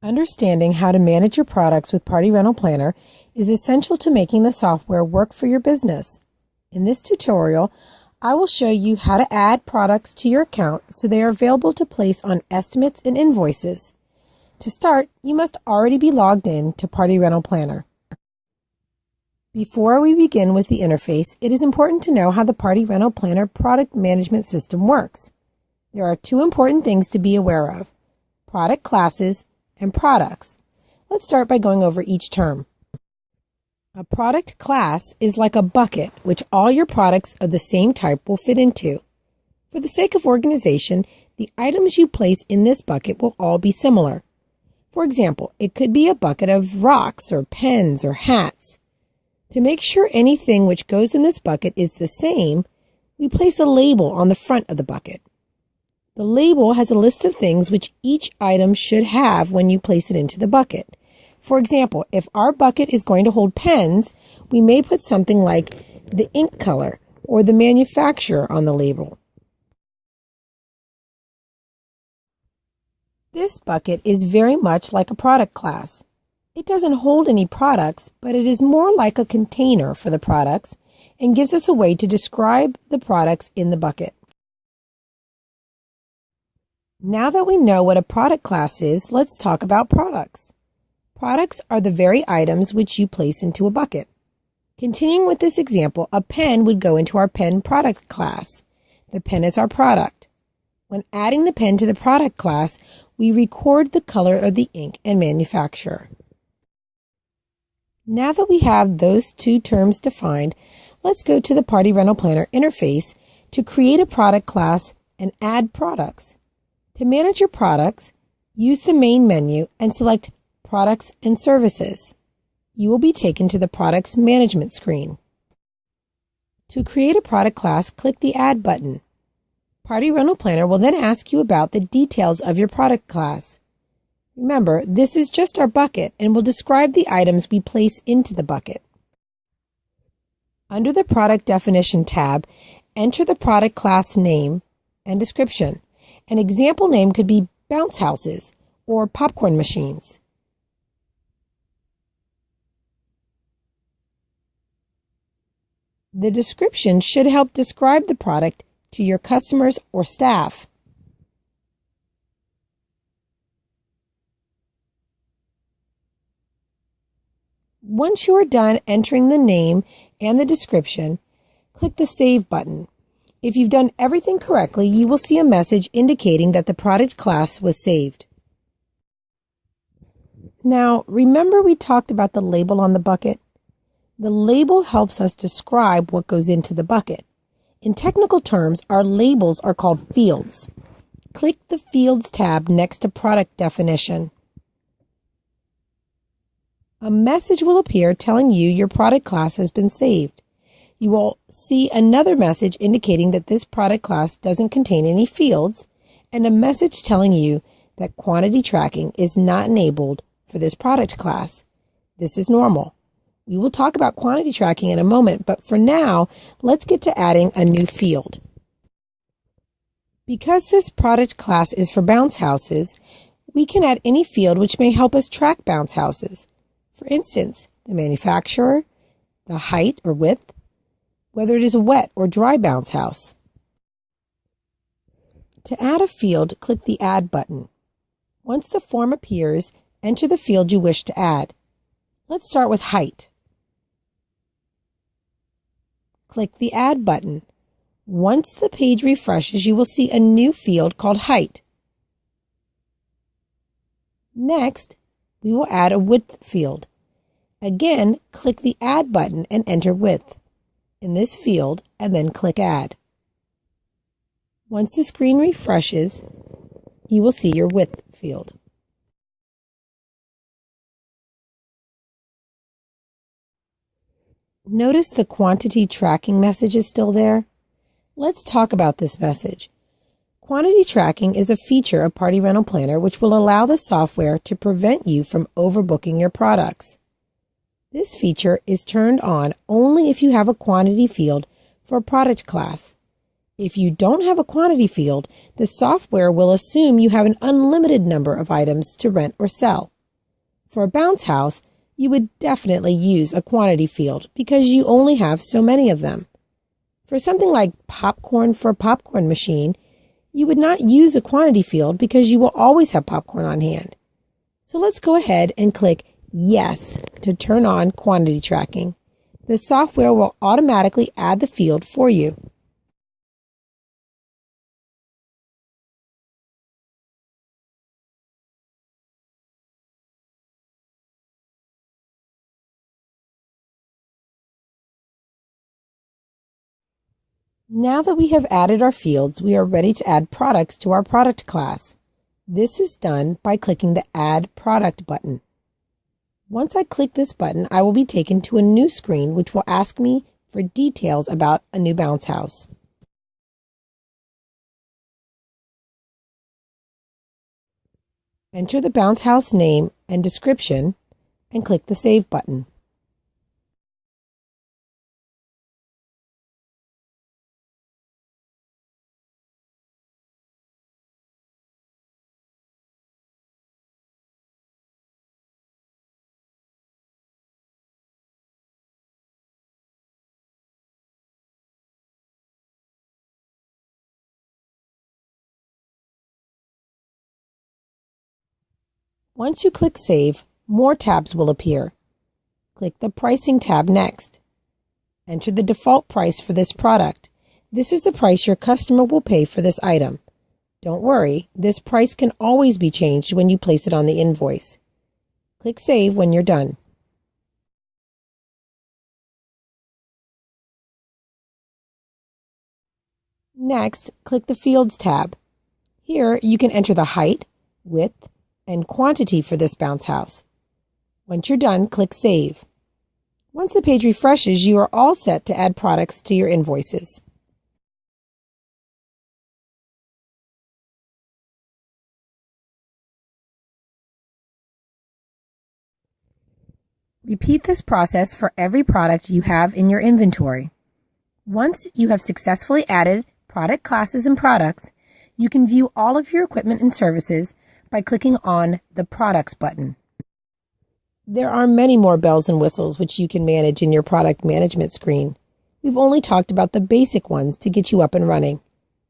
Understanding how to manage your products with Party Rental Planner is essential to making the software work for your business. In this tutorial, I will show you how to add products to your account so they are available to place on estimates and invoices. To start, you must already be logged in to Party Rental Planner. Before we begin with the interface, it is important to know how the Party Rental Planner product management system works. There are two important things to be aware of: product classes and products. Let's start by going over each term. A product class is like a bucket which all your products of the same type will fit into. For the sake of organization, the items you place in this bucket will all be similar. For example, it could be a bucket of rocks or pens or hats. To make sure anything which goes in this bucket is the same, we place a label on the front of the bucket. The label has a list of things which each item should have when you place it into the bucket. For example, if our bucket is going to hold pens, we may put something like the ink color or the manufacturer on the label. This bucket is very much like a product class. It doesn't hold any products, but it is more like a container for the products and gives us a way to describe the products in the bucket. Now that we know what a product class is, let's talk about products. Products are the very items which you place into a bucket. Continuing with this example, a pen would go into our pen product class. The pen is our product. When adding the pen to the product class, we record the color of the ink and manufacturer. Now that we have those two terms defined, let's go to the Party Rental Planner interface to create a product class and add products. To manage your products, use the main menu and select Products and Services. You will be taken to the Products Management screen. To create a product class, click the Add button. Party Rental Planner will then ask you about the details of your product class. Remember, this is just our bucket and will describe the items we place into the bucket. Under the Product Definition tab, enter the product class name and description. An example name could be bounce houses or popcorn machines. The description should help describe the product to your customers or staff. Once you are done entering the name and the description, click the Save button. If you've done everything correctly, you will see a message indicating that the product class was saved. Now, remember we talked about the label on the bucket? The label helps us describe what goes into the bucket. In technical terms, our labels are called fields. Click the Fields tab next to Product Definition. A message will appear telling you your product class has been saved. You will see another message indicating that this product class doesn't contain any fields, and a message telling you that quantity tracking is not enabled for this product class. This is normal. We will talk about quantity tracking in a moment, but for now, let's get to adding a new field. Because this product class is for bounce houses, we can add any field which may help us track bounce houses. For instance, the manufacturer, the height or width, whether it is a wet or dry bounce house. To add a field, click the Add button. Once the form appears, enter the field you wish to add. Let's start with height. Click the Add button. Once the page refreshes, you will see a new field called Height. Next, we will add a width field. Again, click the Add button and enter width in this field and then click Add. Once the screen refreshes, you will see your width field. Notice the quantity tracking message is still there. Let's talk about this message. Quantity tracking is a feature of Party Rental Planner which will allow the software to prevent you from overbooking your products. This feature is turned on only if you have a quantity field for a product class. If you don't have a quantity field, the software will assume you have an unlimited number of items to rent or sell. For a bounce house, you would definitely use a quantity field because you only have so many of them. For something like popcorn for a popcorn machine, you would not use a quantity field because you will always have popcorn on hand. So let's go ahead and click Yes to turn on quantity tracking. The software will automatically add the field for you. Now that we have added our fields, we are ready to add products to our product class. This is done by clicking the Add Product button. Once I click this button, I will be taken to a new screen which will ask me for details about a new bounce house. Enter the bounce house name and description and click the Save button. Once you click Save, more tabs will appear. Click the Pricing tab next. Enter the default price for this product. This is the price your customer will pay for this item. Don't worry, this price can always be changed when you place it on the invoice. Click Save when you're done. Next, click the Fields tab. Here you can enter the height, width, and quantity for this bounce house. Once you're done, click Save. Once the page refreshes, you are all set to add products to your invoices. Repeat this process for every product you have in your inventory. Once you have successfully added product classes and products, you can view all of your equipment and services by clicking on the Products button. There are many more bells and whistles which you can manage in your product management screen. We've only talked about the basic ones to get you up and running.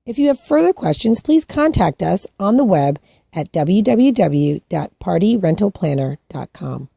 If you have further questions, please contact us on the web at www.partyrentalplanner.com.